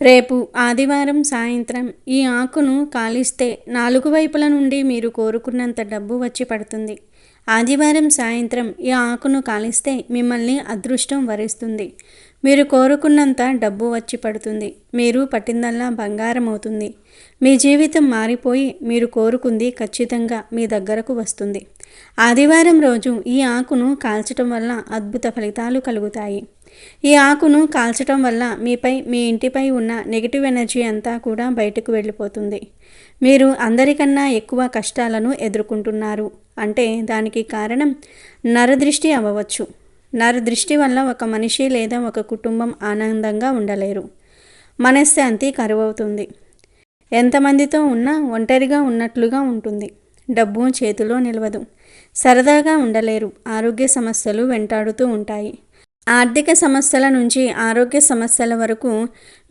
రేపు ఆదివారం సాయంత్రం ఈ ఆకును కాలిస్తే 4 వైపుల నుండి మీరు కోరుకున్నంత డబ్బు వచ్చి పడుతుంది. ఆదివారం సాయంత్రం ఈ ఆకును కాలిస్తే మిమ్మల్ని అదృష్టం వరిస్తుంది. మీరు కోరుకున్నంత డబ్బు వచ్చి పడుతుంది. మీరు పట్టిందల్లా బంగారం అవుతుంది. మీ జీవితం మారిపోయి మీరు కోరుకుంది ఖచ్చితంగా మీ దగ్గరకు వస్తుంది. ఆదివారం రోజు ఈ ఆకును కాల్చటం వల్ల అద్భుత ఫలితాలు కలుగుతాయి. ఈ ఆకును కాల్చటం వల్ల మీపై, మీ ఇంటిపై ఉన్న నెగిటివ్ ఎనర్జీ అంతా కూడా బయటకు వెళ్ళిపోతుంది. మీరు అందరికన్నా ఎక్కువ కష్టాలను ఎదుర్కొంటున్నారు అంటే దానికి కారణం నరదృష్టి అవ్వవచ్చు. నరదృష్టి వల్ల ఒక మనిషి లేదా ఒక కుటుంబం ఆనందంగా ఉండలేరు. మనశ్శాంతి కరువవుతుంది. ఎంతమందితో ఉన్నా ఒంటరిగా ఉన్నట్లుగా ఉంటుంది. డబ్బు చేతిలో నిలవదు. సరదాగా ఉండలేరు. ఆరోగ్య సమస్యలు వెంటాడుతూ ఉంటాయి. ఆర్థిక సమస్యల నుంచి ఆరోగ్య సమస్యల వరకు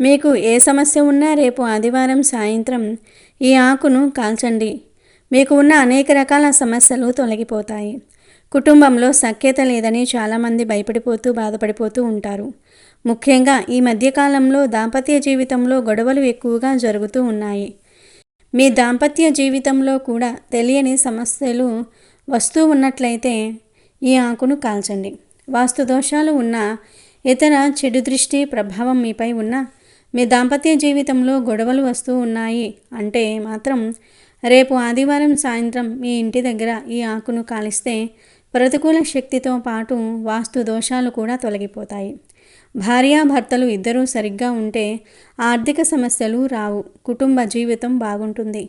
మీకు ఏ సమస్య ఉన్నా రేపు ఆదివారం సాయంత్రం ఈ ఆకును కాల్చండి. మీకు ఉన్న అనేక రకాల సమస్యలు తొలగిపోతాయి. కుటుంబంలో సఖ్యత లేదని చాలామంది భయపడిపోతూ బాధపడిపోతూ ఉంటారు. ముఖ్యంగా ఈ మధ్యకాలంలో దాంపత్య జీవితంలో గొడవలు ఎక్కువగా జరుగుతూ ఉన్నాయి. మీ దాంపత్య జీవితంలో కూడా తెలియని సమస్యలు వస్తూ ఉన్నట్లయితే ఈ ఆకును కాల్చండి. వాస్తు దోషాలు ఉన్న, ఇతర చెడు దృష్టి ప్రభావం మీపై ఉన్న, మీ దాంపత్య జీవితంలో గొడవలు వస్తూ ఉన్నాయి అంటే మాత్రం రేపు ఆదివారం సాయంత్రం మీ ఇంటి దగ్గర ఈ ఆకును కాలిస్తే ప్రతికూల శక్తితో పాటు వాస్తు దోషాలు కూడా తొలగిపోతాయి. భార్యాభర్తలు ఇద్దరూ సరిగ్గా ఉంటే ఆర్థిక సమస్యలు రావు. కుటుంబ జీవితం బాగుంటుంది.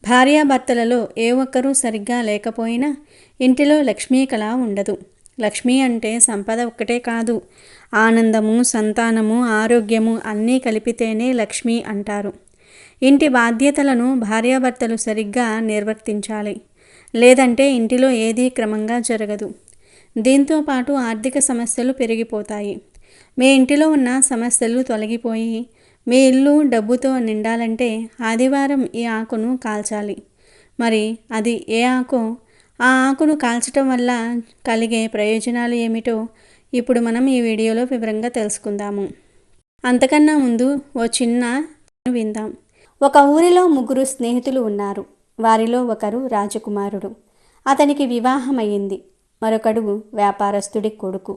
భార్యాభర్తలలో ఏ ఒక్కరూ సరిగ్గా లేకపోయినా ఇంటిలో లక్ష్మీ కళ ఉండదు. లక్ష్మి అంటే సంపద ఒక్కటే కాదు, ఆనందము, సంతానము, ఆరోగ్యము అన్నీ కలిపితేనే లక్ష్మి అంటారు. ఇంటి బాధ్యతలను భార్యాభర్తలు సరిగ్గా నిర్వర్తించాలి. లేదంటే ఇంటిలో ఏదీ క్రమంగా జరగదు. దీంతో పాటు ఆర్థిక సమస్యలు పెరిగిపోతాయి. మీ ఇంటిలో ఉన్న సమస్యలు తొలగిపోయి మీ ఇల్లు డబ్బుతో నిండాలంటే ఆదివారం ఈ ఆకును కాల్చాలి. మరి అది ఏ ఆకో, ఆ ఆకును కాల్చటం వల్ల కలిగే ప్రయోజనాలు ఏమిటో ఇప్పుడు మనం ఈ వీడియోలో వివరంగా తెలుసుకుందాము. అంతకన్నా ముందు ఓ చిన్న విందాం. ఒక ఊరిలో 3 స్నేహితులు ఉన్నారు. వారిలో ఒకరు రాజకుమారుడు. అతనికి వివాహమయ్యింది. మరొకడు వ్యాపారస్తుడి కొడుకు.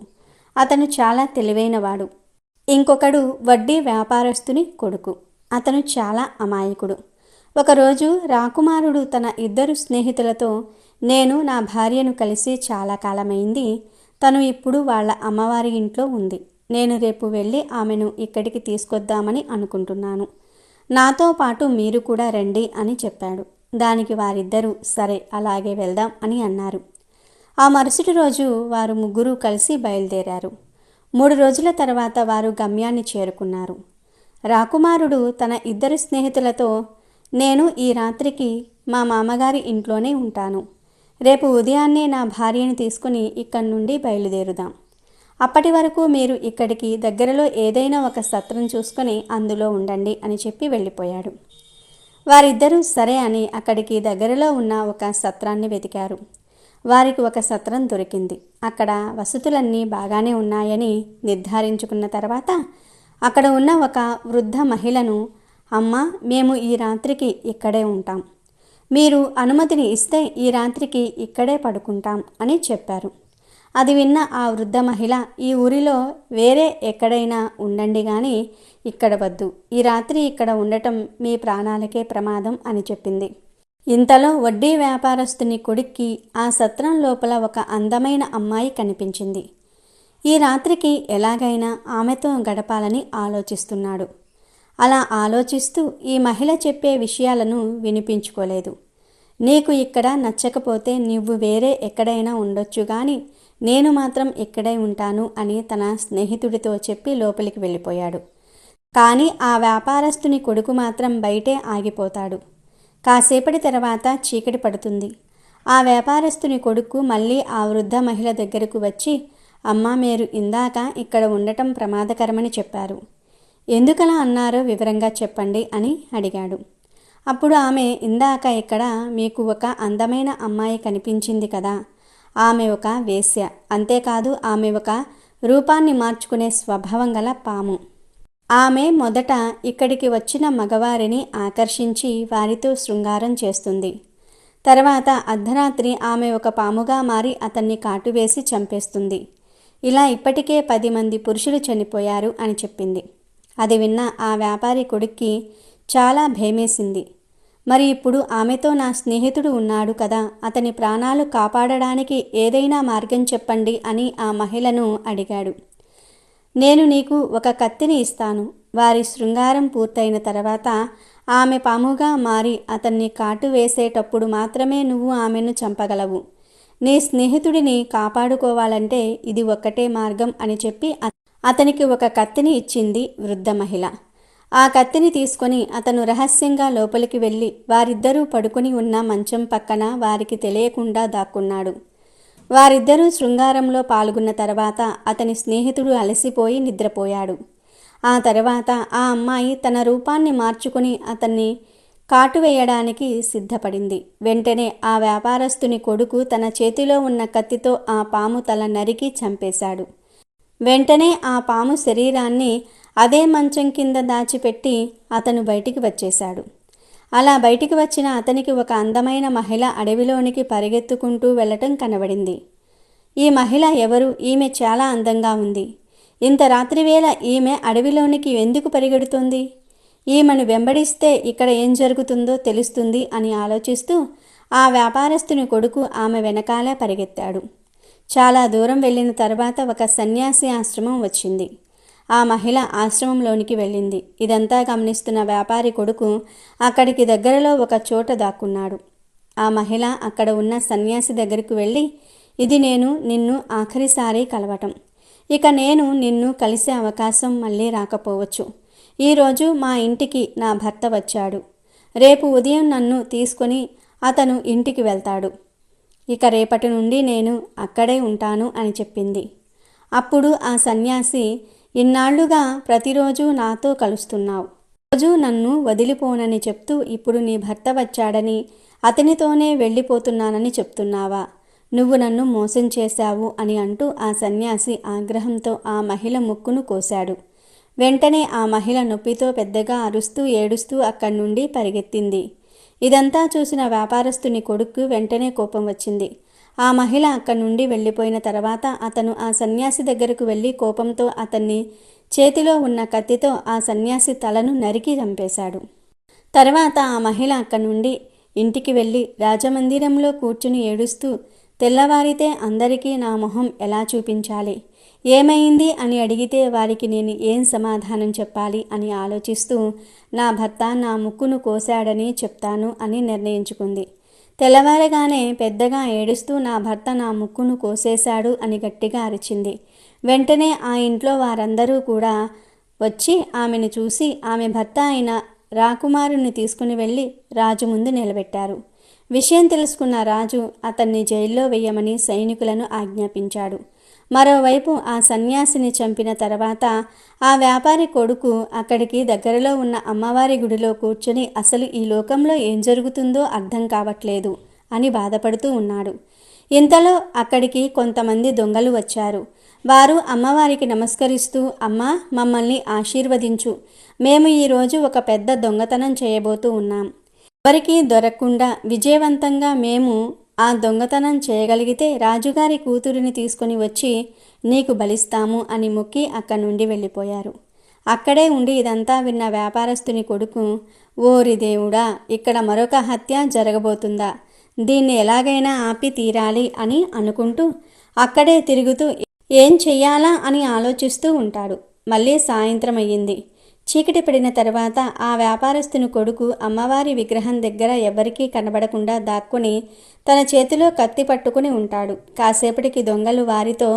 అతను చాలా తెలివైనవాడు. ఇంకొకడు వడ్డీ వ్యాపారస్తుని కొడుకు. అతను చాలా అమాయకుడు. ఒకరోజు రాకుమారుడు తన 2 స్నేహితులతో, నేను నా భార్యను కలిసి చాలా కాలమైంది. తను ఇప్పుడు వాళ్ళ అమ్మవారి ఇంట్లో ఉంది. నేను రేపు వెళ్ళి ఆమెను ఇక్కడికి తీసుకొద్దామని అనుకుంటున్నాను. నాతో పాటు మీరు కూడా రండి అని చెప్పాడు. దానికి వారిద్దరూ సరే అలాగే వెళ్దాం అని అన్నారు. ఆ మరుసటి రోజు వారు 3 కలిసి బయలుదేరారు. 3 రోజుల తర్వాత వారు గమ్యాన్ని చేరుకున్నారు. రాకుమారుడు తన 2 స్నేహితులతో, నేను ఈ రాత్రికి మా మామగారి ఇంట్లోనే ఉంటాను. రేపు ఉదయాన్నే నా భార్యను తీసుకుని ఇక్కడి నుండి బయలుదేరుదాం. అప్పటి వరకు మీరు ఇక్కడికి దగ్గరలో ఏదైనా ఒక సత్రం చూసుకొని అందులో ఉండండి అని చెప్పి వెళ్ళిపోయాడు. వారిద్దరూ సరే అని అక్కడికి దగ్గరలో ఉన్న ఒక సత్రాన్ని వెతికారు. వారికి ఒక సత్రం దొరికింది. అక్కడ వసతులన్నీ బాగానే ఉన్నాయని నిర్ధారించుకున్న తర్వాత అక్కడ ఉన్న ఒక వృద్ధ మహిళను, అమ్మా, మేము ఈ రాత్రికి ఇక్కడే ఉంటాం. మీరు అనుమతిని ఇస్తే ఈ రాత్రికి ఇక్కడే పడుకుంటాం అని చెప్పారు. అది విన్న ఆ వృద్ధ మహిళ, ఈ ఊరిలో వేరే ఎక్కడైనా ఉండండి కానీ ఇక్కడ వద్దు. ఈ రాత్రి ఇక్కడ ఉండటం మీ ప్రాణాలకే ప్రమాదం అని చెప్పింది. ఇంతలో వడ్డీ వ్యాపారస్తుని కొడుక్కి ఆ సత్రం లోపల ఒక అందమైన అమ్మాయి కనిపించింది. ఈ రాత్రికి ఎలాగైనా ఆమెతో గడపాలని ఆలోచిస్తున్నాడు. అలా ఆలోచిస్తూ ఈ మహిళ చెప్పే విషయాలను వినిపించుకోలేదు. నీకు ఇక్కడ నచ్చకపోతే నువ్వు వేరే ఎక్కడైనా ఉండొచ్చు కానీ నేను మాత్రం ఇక్కడే ఉంటాను అని తన స్నేహితుడితో చెప్పి లోపలికి వెళ్ళిపోయాడు. కానీ ఆ వ్యాపారస్తుని కొడుకు మాత్రం బయటే ఆగిపోతాడు. కాసేపటి తర్వాత చీకటి పడుతుంది. ఆ వ్యాపారస్తుని కొడుకు మళ్ళీ ఆ వృద్ధ మహిళ దగ్గరకు వచ్చి, అమ్మా, మీరు ఇందాక ఇక్కడ ఉండటం ప్రమాదకరమని చెప్పారు. ఎందుకలా అన్నారో వివరంగా చెప్పండి అని అడిగాడు. అప్పుడు ఆమె, ఇందాక ఇక్కడ మీకు ఒక అందమైన అమ్మాయి కనిపించింది కదా, ఆమె ఒక వేశ్య. అంతేకాదు ఆమె ఒక రూపాన్ని మార్చుకునే స్వభావం గల పాము. ఆమె మొదట ఇక్కడికి వచ్చిన మగవారిని ఆకర్షించి వారితో శృంగారం చేస్తుంది. తర్వాత అర్ధరాత్రి ఆమె ఒక పాముగా మారి అతన్ని కాటువేసి చంపేస్తుంది. ఇలా ఇప్పటికే 10 మంది పురుషులు చనిపోయారు అని చెప్పింది. అది విన్న ఆ వ్యాపారి కొడుక్కి చాలా భయమేసింది. మరి ఇప్పుడు ఆమెతో నా స్నేహితుడు ఉన్నాడు కదా, అతని ప్రాణాలు కాపాడడానికి ఏదైనా మార్గం చెప్పండి అని ఆ మహిళను అడిగాడు. నేను నీకు ఒక కత్తిని ఇస్తాను. వారి శృంగారం పూర్తయిన తర్వాత ఆమె పాముగా మారి అతన్ని కాటు వేసేటప్పుడు మాత్రమే నువ్వు ఆమెను చంపగలవు. నీ స్నేహితుడిని కాపాడుకోవాలంటే ఇది ఒక్కటే మార్గం అని చెప్పి అతనికి ఒక కత్తిని ఇచ్చింది వృద్ధ మహిళ. ఆ కత్తిని తీసుకొని అతను రహస్యంగా లోపలికి వెళ్ళి వారిద్దరూ పడుకుని ఉన్న మంచం పక్కన వారికి తెలియకుండా దాక్కున్నాడు. వారిద్దరూ శృంగారంలో పాల్గొన్న తర్వాత అతని స్నేహితుడు అలసిపోయి నిద్రపోయాడు. ఆ తర్వాత ఆ అమ్మాయి తన రూపాన్ని మార్చుకుని అతన్ని కాటువేయడానికి సిద్ధపడింది. వెంటనే ఆ వ్యాపారస్తుని కొడుకు తన చేతిలో ఉన్న కత్తితో ఆ పాము తల నరికి చంపేశాడు. వెంటనే ఆ పాము శరీరాన్ని అదే మంచం కింద దాచిపెట్టి అతను బయటికి వచ్చేశాడు. అలా బయటికి వచ్చిన అతనికి ఒక అందమైన మహిళ అడవిలోనికి పరిగెత్తుకుంటూ వెళ్ళటం కనబడింది. ఈ మహిళ ఎవరు? ఈమె చాలా అందంగా ఉంది. ఇంత రాత్రివేళ ఈమె అడవిలోనికి ఎందుకు పరిగెడుతోంది? ఈమెను వెంబడిస్తే ఇక్కడ ఏం జరుగుతుందో తెలుస్తుంది అని ఆలోచిస్తూ ఆ వ్యాపారస్తుని కొడుకు ఆమె వెనకాలే పరిగెత్తాడు. చాలా దూరం వెళ్ళిన తర్వాత ఒక సన్యాసి ఆశ్రమం వచ్చింది. ఆ మహిళ ఆశ్రమంలోనికి వెళ్ళింది. ఇదంతా గమనిస్తున్న వ్యాపారి కొడుకు అక్కడికి దగ్గరలో ఒక చోట దాక్కున్నాడు. ఆ మహిళ అక్కడ ఉన్న సన్యాసి దగ్గరకు వెళ్ళి, ఇది నేను నిన్ను ఆఖరిసారి కలవటం. ఇక నేను నిన్ను కలిసే అవకాశం మళ్ళీ రాకపోవచ్చు. ఈరోజు మా ఇంటికి నా భర్త వచ్చాడు. రేపు ఉదయం నన్ను తీసుకొని అతను ఇంటికి వెళ్తాడు. ఇక రేపటి నుండి నేను అక్కడే ఉంటాను అని చెప్పింది. అప్పుడు ఆ సన్యాసి, ఇన్నాళ్లుగా ప్రతిరోజు నాతో కలుస్తున్నావు, రోజు నన్ను వదిలిపోనని చెప్తూ ఇప్పుడు నీ భర్త వచ్చాడని అతనితోనే వెళ్ళిపోతున్నానని చెప్తున్నావా? నువ్వు నన్ను మోసం చేశావు అని అంటూ ఆ సన్యాసి ఆగ్రహంతో ఆ మహిళ ముక్కును కోశాడు. వెంటనే ఆ మహిళ నొప్పితో పెద్దగా అరుస్తూ ఏడుస్తూ అక్కడి నుండి పరిగెత్తింది. ఇదంతా చూసిన వ్యాపారస్తుని కొడుకు వెంటనే కోపం వచ్చింది. ఆ మహిళ అక్కడి నుండి వెళ్ళిపోయిన తర్వాత అతను ఆ సన్యాసి దగ్గరకు వెళ్ళి కోపంతో అతన్ని చేతిలో ఉన్న కత్తితో ఆ సన్యాసి తలను నరికి చంపేశాడు. తర్వాత ఆ మహిళ అక్కడి నుండి ఇంటికి వెళ్ళి రాజమందిరంలో కూర్చుని ఏడుస్తూ, తెల్లవారితే అందరికీ నా మొహం ఎలా చూపించాలి, ఏమైంది అని అడిగితే వారికి నేను ఏం సమాధానం చెప్పాలి అని ఆలోచిస్తూ నా భర్త నా ముక్కును కోశాడని చెప్తాను అని నిర్ణయించుకుంది. తెల్లవారగానే పెద్దగా ఏడుస్తూ నా భర్త నా ముక్కును కోసేశాడు అని గట్టిగా అరిచింది. వెంటనే ఆ ఇంట్లో వారందరూ కూడా వచ్చి ఆమెను చూసి ఆమె భర్త అయిన రాకుమారుని తీసుకుని వెళ్ళి రాజు ముందు నిలబెట్టారు. విషయం తెలుసుకున్న రాజు అతన్ని జైల్లో వేయమని సైనికులను ఆజ్ఞాపించాడు. మరోవైపు ఆ సన్యాసిని చంపిన తర్వాత ఆ వ్యాపారి కొడుకు అక్కడికి దగ్గరలో ఉన్న అమ్మవారి గుడిలో కూర్చొని అసలు ఈ లోకంలో ఏం జరుగుతుందో అర్థం కావట్లేదు అని బాధపడుతూ ఉన్నాడు. ఇంతలో అక్కడికి కొంతమంది దొంగలు వచ్చారు. వారు అమ్మవారికి నమస్కరిస్తూ, అమ్మా, మమ్మల్ని ఆశీర్వదించు, మేము ఈరోజు ఒక పెద్ద దొంగతనం చేయబోతూ ఉన్నాం. ఎవరికీ దొరకకుండా విజయవంతంగా మేము ఆ దొంగతనం చేయగలిగితే రాజుగారి కూతురిని తీసుకొని వచ్చి నీకు బలిస్తాము అని మొక్కి అక్కడి నుండి వెళ్ళిపోయారు. అక్కడే ఉండి ఇదంతా విన్న వ్యాపారస్తుని కొడుకు, ఓరి దేవుడా, ఇక్కడ మరొక హత్య జరగబోతుందా, దీన్ని ఎలాగైనా ఆపి తీరాలి అని అనుకుంటూ అక్కడే తిరుగుతూ ఏం చెయ్యాలా అని ఆలోచిస్తూ ఉంటాడు. మళ్ళీ సాయంత్రం అయ్యింది. చీకటి పడిన తర్వాత ఆ వ్యాపారస్తుని కొడుకు అమ్మవారి విగ్రహం దగ్గర ఎవరికీ కనబడకుండా దాక్కుని తన చేతిలో కత్తి పట్టుకుని ఉంటాడు. కాసేపటికి దొంగలు వారితో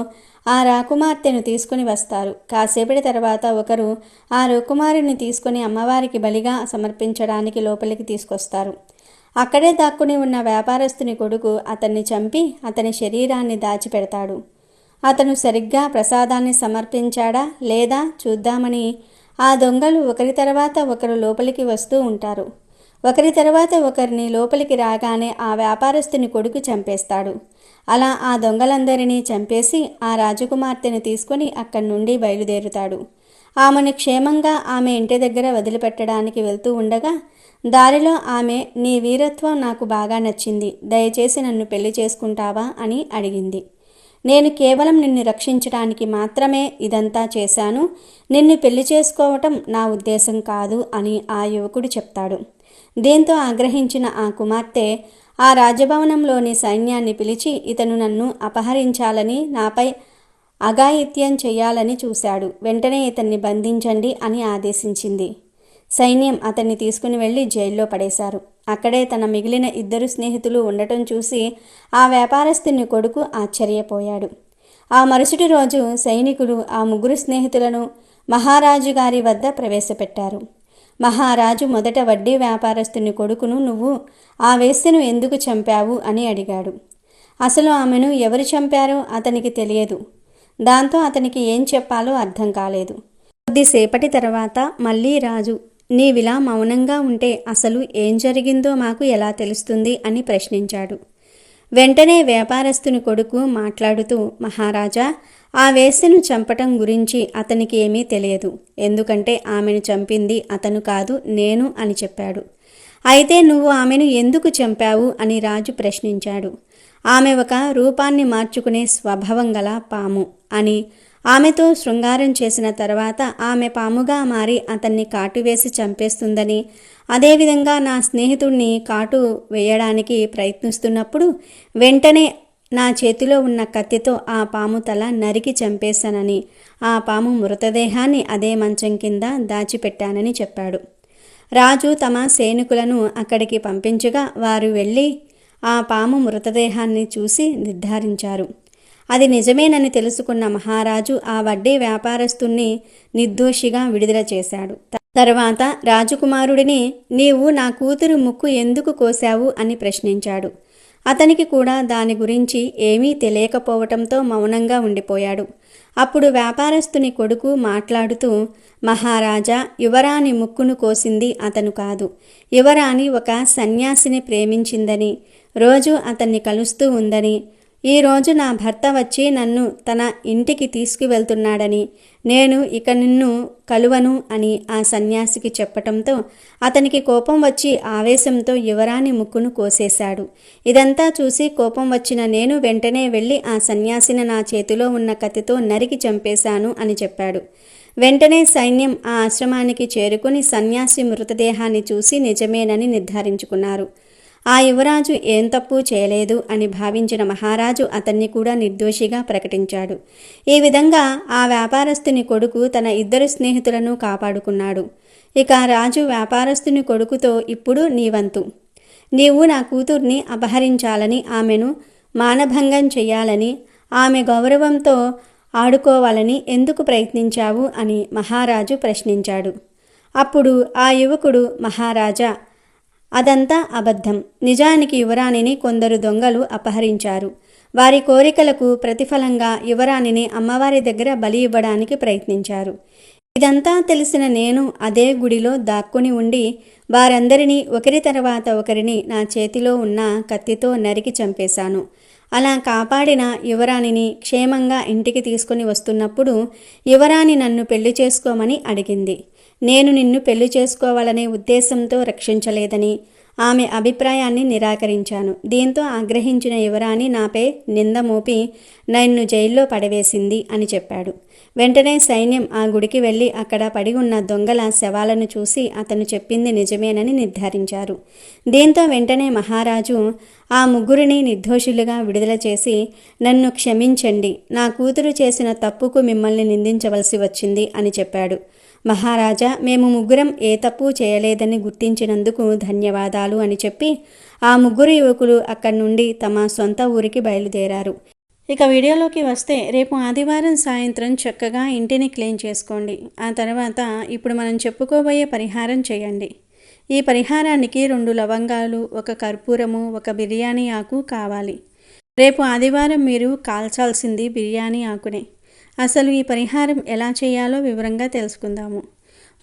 ఆ రాకుమార్తెను తీసుకుని వస్తారు. కాసేపటి తర్వాత ఒకరు ఆ రాకుమారుని తీసుకుని అమ్మవారికి బలిగా సమర్పించడానికి లోపలికి తీసుకొస్తారు. అక్కడే దాక్కుని ఉన్న వ్యాపారస్తుని కొడుకు అతన్ని చంపి అతని శరీరాన్ని దాచిపెడతాడు. అతను సరిగ్గా ప్రసాదాన్ని సమర్పించాడా లేదా చూద్దామని ఆ దొంగలు ఒకరి తర్వాత ఒకరు లోపలికి వస్తూ ఉంటారు. ఒకరి తర్వాత ఒకరిని లోపలికి రాగానే ఆ వ్యాపారస్తుని కొడుకు చంపేస్తాడు. అలా ఆ దొంగలందరినీ చంపేసి ఆ రాజకుమార్తెను తీసుకుని అక్కడి నుండి బయలుదేరుతాడు. ఆమెను క్షేమంగా ఆమె ఇంటి దగ్గర వదిలిపెట్టడానికి వెళ్తూ ఉండగా దారిలో ఆమె, నీ వీరత్వం నాకు బాగా నచ్చింది, దయచేసి నన్ను పెళ్లి చేసుకుంటావా అని అడిగింది. నేను కేవలం నిన్ను రక్షించడానికి మాత్రమే ఇదంతా చేశాను, నిన్ను పెళ్లి చేసుకోవటం నా ఉద్దేశం కాదు అని ఆ యువకుడు చెప్తాడు. దీంతో ఆగ్రహించిన ఆ కుమార్తె ఆ రాజభవనంలోని సైన్యాన్ని పిలిచి, ఇతను నన్ను అపహరించాలని, నాపై అఘాయిత్యం చేయాలని చూశాడు, వెంటనే ఇతన్ని బంధించండి అని ఆదేశించింది. సైన్యం అతన్ని తీసుకుని వెళ్ళి జైల్లో పడేశారు. అక్కడే తన మిగిలిన 2 స్నేహితులు ఉండటం చూసి ఆ వ్యాపారస్తుని కొడుకు ఆశ్చర్యపోయాడు. ఆ మరుసటి రోజు సైనికులు ఆ 3 స్నేహితులను మహారాజు గారి వద్ద ప్రవేశపెట్టారు. మహారాజు మొదట వడ్డీ వ్యాపారస్తుని కొడుకును, నువ్వు ఆ వేశ్యను ఎందుకు చంపావు అని అడిగాడు. అసలు ఆమెను ఎవరు చంపారో అతనికి తెలియదు. దాంతో అతనికి ఏం చెప్పాలో అర్థం కాలేదు. కొద్దిసేపటి తర్వాత మళ్ళీ రాజు, నీవిలా మౌనంగా ఉంటే అసలు ఏం జరిగిందో మాకు ఎలా తెలుస్తుంది అని ప్రశ్నించాడు. వెంటనే వ్యాపారస్తుని కొడుకు మాట్లాడుతూ, మహారాజా, ఆ వేశ్యను చంపటం గురించి అతనికి ఏమీ తెలియదు, ఎందుకంటే ఆమెను చంపింది అతను కాదు, నేను అని చెప్పాడు. అయితే నువ్వు ఆమెను ఎందుకు చంపావు అని రాజు ప్రశ్నించాడు. ఆమె ఒక రూపాన్ని మార్చుకునే స్వభావం గల పాము అని, ఆమెతో శృంగారం చేసిన తర్వాత ఆమె పాముగా మారి అతన్ని కాటువేసి చంపేస్తుందని, అదేవిధంగా నా స్నేహితుడిని కాటు వేయడానికి ప్రయత్నిస్తున్నప్పుడు వెంటనే నా చేతిలో ఉన్న కత్తితో ఆ పాము తల నరికి చంపేశానని, ఆ పాము మృతదేహాన్ని అదే మంచం కింద దాచిపెట్టానని చెప్పాడు. రాజు తమ సైనికులను అక్కడికి పంపించగా వారు వెళ్ళి ఆ పాము మృతదేహాన్ని చూసి నిర్ధారించారు. అది నిజమేనని తెలుసుకున్న మహారాజు ఆ వడ్డీ వ్యాపారస్తుణ్ణి నిర్దోషిగా విడుదల చేశాడు. తర్వాత రాజకుమారుడిని, నీవు నా కూతురు ముక్కు ఎందుకు కోశావు అని ప్రశ్నించాడు. అతనికి కూడా దాని గురించి ఏమీ తెలియకపోవటంతో మౌనంగా ఉండిపోయాడు. అప్పుడు వ్యాపారస్తుని కొడుకు మాట్లాడుతూ, మహారాజా, యువరాణి ముక్కును కోసింది అతను కాదు, యువరాణి ఒక సన్యాసిని ప్రేమించిందని, రోజు అతన్ని కలుస్తూ ఉందని, ఈరోజు నా భర్త వచ్చి నన్ను తన ఇంటికి తీసుకువెళ్తున్నాడని, నేను ఇక నిన్ను కలువను అని ఆ సన్యాసికి చెప్పటంతో అతనికి కోపం వచ్చి ఆవేశంతో యువరాణి ముక్కును కోసేశాడు. ఇదంతా చూసి కోపం వచ్చిన నేను వెంటనే వెళ్ళి ఆ సన్యాసిని నా చేతిలో ఉన్న కత్తితో నరికి చంపేశాను అని చెప్పాడు. వెంటనే సైన్యం ఆ ఆశ్రమానికి చేరుకుని సన్యాసి మృతదేహాన్ని చూసి నిజమేనని నిర్ధారించుకున్నారు. ఆ యువరాజు ఏం తప్పు చేయలేదు అని భావించిన మహారాజు అతన్ని కూడా నిర్దోషిగా ప్రకటించాడు. ఈ విధంగా ఆ వ్యాపారస్తుని కొడుకు తన 2 స్నేహితులను కాపాడుకున్నాడు. ఇక రాజు వ్యాపారస్తుని కొడుకుతో, ఇప్పుడు నీ వంతు, నీవు నా కూతుర్ని అపహరించాలని, ఆమెను మానభంగం చెయ్యాలని, ఆమె గౌరవంతో ఆడుకోవాలని ఎందుకు ప్రయత్నించావు అని మహారాజు ప్రశ్నించాడు. అప్పుడు ఆ యువకుడు, మహారాజా, అదంతా అబద్ధం, నిజానికి యువరాణిని కొందరు దొంగలు అపహరించారు. వారి కోరికలకు ప్రతిఫలంగా యువరాణిని అమ్మవారి దగ్గర బలి ఇవ్వడానికి ప్రయత్నించారు. ఇదంతా తెలిసిన నేను అదే గుడిలో దాక్కుని ఉండి వారందరినీ ఒకరి తర్వాత ఒకరిని నా చేతిలో ఉన్న కత్తితో నరికి చంపేశాను. అలా కాపాడిన యువరాణిని క్షేమంగా ఇంటికి తీసుకుని వస్తున్నప్పుడు యువరాణి నన్ను పెళ్లి చేసుకోమని అడిగింది. నేను నిన్ను పెళ్లి చేసుకోవాలనే ఉద్దేశంతో రక్షించలేదని ఆమె అభిప్రాయాన్ని నిరాకరించాను. దీంతో ఆగ్రహించిన యువరాణి నాపై నింద మోపి నన్ను జైల్లో పడవేసింది అని చెప్పాడు. వెంటనే సైన్యం ఆ గుడికి వెళ్ళి అక్కడ పడి ఉన్న దొంగల శవాలను చూసి అతను చెప్పింది నిజమేనని నిర్ధారించారు. దీంతో వెంటనే మహారాజు ఆ 3 నిర్దోషులుగా విడుదల చేసి, నన్ను క్షమించండి, నా కూతురు చేసిన తప్పుకు మిమ్మల్ని నిందించవలసి వచ్చింది అని చెప్పాడు. మహారాజా, మేము 3 ఏ తప్పు చేయలేదని గుర్తించినందుకు ధన్యవాదాలు అని చెప్పి ఆ 3 యువకులు అక్కడి నుండి తమ సొంత ఊరికి బయలుదేరారు. ఇక వీడియోలోకి వస్తే, రేపు ఆదివారం సాయంత్రం చక్కగా ఇంటిని క్లీన్ చేసుకోండి. ఆ తర్వాత ఇప్పుడు మనం చెప్పుకోబోయే పరిహారం చేయండి. ఈ పరిహారానికి 2 లవంగాలు, 1 కర్పూరము, 1 బిర్యానీ ఆకు కావాలి. రేపు ఆదివారం మీరు కాల్చాల్సింది బిర్యానీ ఆకునే. అసలు ఈ పరిహారం ఎలా చేయాలో వివరంగా తెలుసుకుందాము.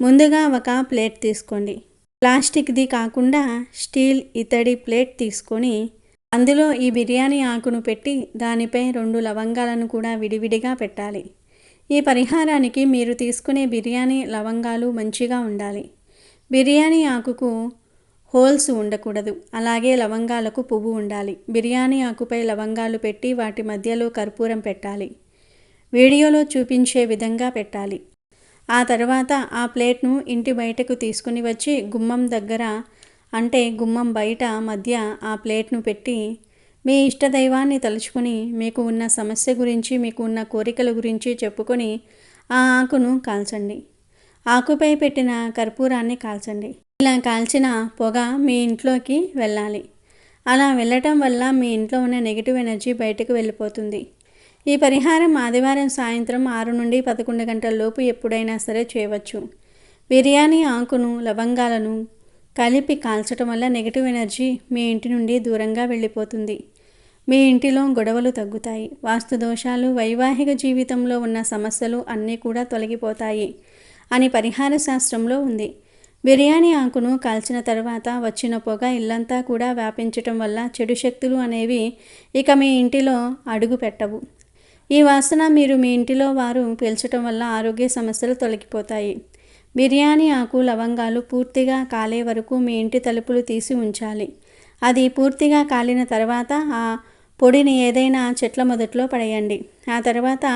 ముందుగా 1 ప్లేట్ తీసుకోండి. ప్లాస్టిక్ది కాకుండా స్టీల్, ఇత్తడి ప్లేట్ తీసుకొని అందులో ఈ బిర్యానీ ఆకును పెట్టి దానిపై 2 లవంగాలను కూడా విడివిడిగా పెట్టాలి. ఈ పరిహారానికి మీరు తీసుకునే బిర్యానీ లవంగాలు మంచిగా ఉండాలి. బిర్యానీ ఆకుకు హోల్స్ ఉండకూడదు. అలాగే లవంగాలకు పువ్వు ఉండాలి. బిర్యానీ ఆకుపై లవంగాలు పెట్టి వాటి మధ్యలో కర్పూరం పెట్టాలి. వీడియోలో చూపించే విధంగా పెట్టాలి. ఆ తర్వాత ఆ ప్లేట్ను ఇంటి బయటకు తీసుకుని వచ్చి గుమ్మం దగ్గర, అంటే గుమ్మం బయట మధ్య ఆ ప్లేట్ను పెట్టి మీ ఇష్టదైవాన్ని తలుచుకొని మీకు ఉన్న సమస్య గురించి, మీకు ఉన్న కోరికల గురించి చెప్పుకొని ఆ ఆకును కాల్చండి. ఆకుపై పెట్టిన కర్పూరాన్ని కాల్చండి. ఇలా కాల్చిన పొగ మీ ఇంట్లోకి వెళ్ళాలి. అలా వెళ్ళటం వల్ల మీ ఇంట్లో ఉన్న నెగిటివ్ ఎనర్జీ బయటకు వెళ్ళిపోతుంది. ఈ పరిహారం ఆదివారం సాయంత్రం 6 నుండి 11 గంటల లోపు ఎప్పుడైనా సరే చేయవచ్చు. బిర్యానీ ఆకును లవంగాలను కలిపి కాల్చటం వల్ల నెగిటివ్ ఎనర్జీ మీ ఇంటి నుండి దూరంగా వెళ్ళిపోతుంది. మీ ఇంటిలో గొడవలు తగ్గుతాయి. వాస్తు దోషాలు, వైవాహిక జీవితంలో ఉన్న సమస్యలు అన్నీ కూడా తొలగిపోతాయి అని పరిహార శాస్త్రంలో ఉంది. బిర్యానీ ఆకును కాల్చిన తర్వాత వచ్చిన పొగ ఇల్లంతా కూడా వ్యాపించటం వల్ల చెడు శక్తులు అనేవి ఇక మీ ఇంటిలో అడుగు పెట్టవు. ఈ వాసన మీరు మీ ఇంటిలో వారు పీల్చటం వల్ల ఆరోగ్య సమస్యలు తొలగిపోతాయి. బిర్యానీ ఆకు లవంగాలు పూర్తిగా కాలే వరకు మీ ఇంటి తలుపులు తీసి ఉంచాలి. అది పూర్తిగా కాలిన తర్వాత ఆ పొడిని ఏదైనా చెట్ల మొదట్లో పడేయండి. ఆ తర్వాత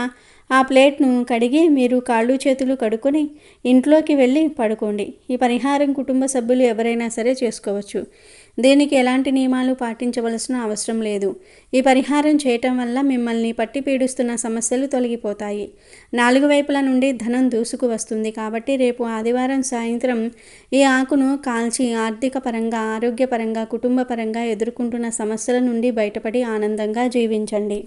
ఆ ప్లేట్ను కడిగి మీరు కాళ్ళు చేతులు కడుక్కొని ఇంట్లోకి వెళ్ళి పడుకోండి. ఈ పరిహారం కుటుంబ సభ్యులు ఎవరైనా సరే చేసుకోవచ్చు. దీనికి ఎలాంటి నియమాలు పాటించవలసిన అవసరం లేదు. ఈ పరిహారం చేయటం వల్ల మిమ్మల్ని పట్టి పీడిస్తున్న సమస్యలు తొలగిపోతాయి. 4 వైపుల నుండి ధనం దూసుకు వస్తుంది. కాబట్టి రేపు ఆదివారం సాయంత్రం ఈ ఆకును కాల్చి ఆర్థిక పరంగా, ఆరోగ్యపరంగా, కుటుంబ పరంగా ఎదుర్కొంటున్న సమస్యల నుండి బయటపడి ఆనందంగా జీవించండి.